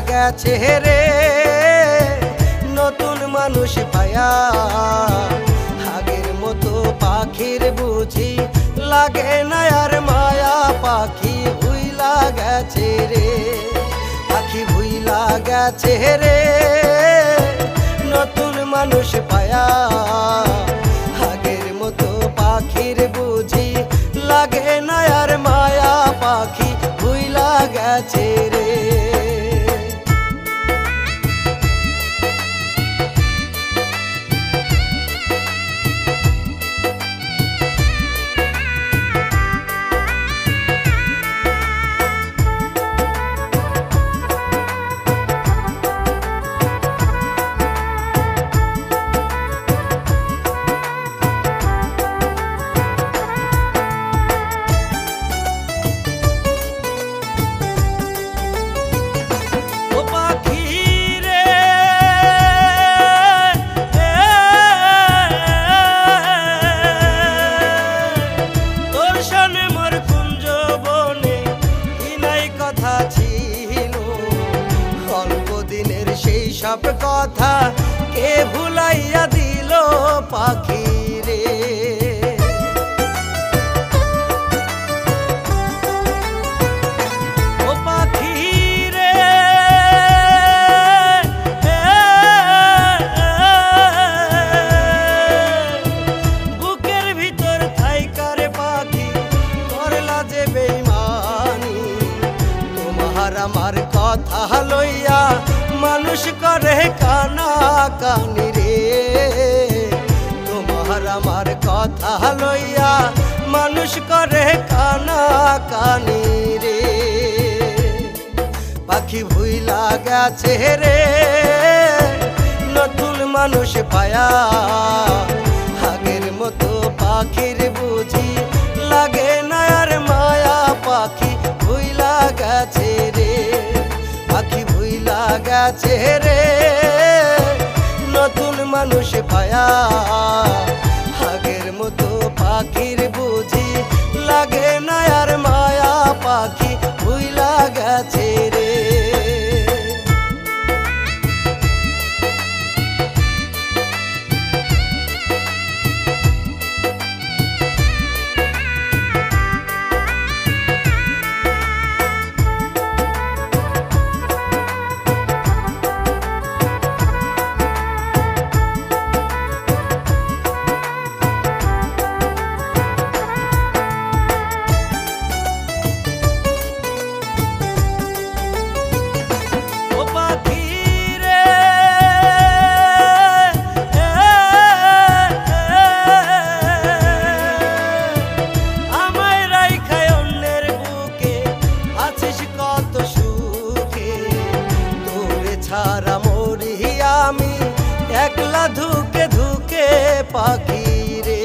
গেছে রে নতুন মানুষ পায়া আগের মতো পাখির বুঝি লাগে না আর মায়া পাখি ভুইলা গেছে রে পাখি ভুইলা গেছে রে নতুন মানুষ পায়া আগের মতো পাখির বুঝি লাগে না আর মায়া পাখি ভুইলা গেছে রে সব কথা কে ভুলাইয়া দিল পাখি রে ও পাখি রে বুকের ভিতর থাইকার পাখি করলা যে বেইমানি তোমার আমার কথা লইয়া মানুষ করে কানা কানি রে তোমার আমার কথা লইয়া মানুষ করে কানা কানি রে পাখি ভুইলা গেছে রে নতুন মানুষ পায়া আগের মতো পাখির বুঝি লাগে না আর মায়া পাখি ভুইলা গেছে রে পাখি ভুইলা গেছে রে নতুন মানুষ পায়া আগের মতো পাখির বুঝি লাগে না আর মায়া পাখি ভুইলা গেছে রে ছাড়া মরি আমি একলা ধুকে ধুকে পাখি রে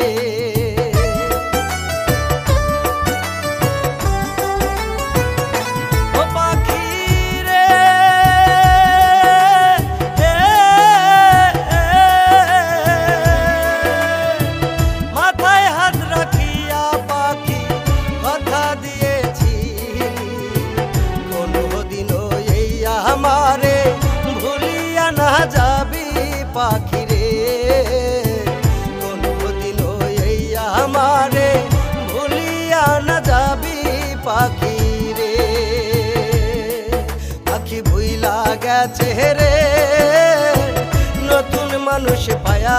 ও পাখি রে মাথায় হাত রাখিয়া পাখি কথা দিয়েছি কোনদিনও এই আমারে না যাবি পাখি রে কোনদিনও এই আমারে ভুলিয়া না যাবি পাখি রে পাখি ভুইলা গেছে রে নতুন মানুষ পায়া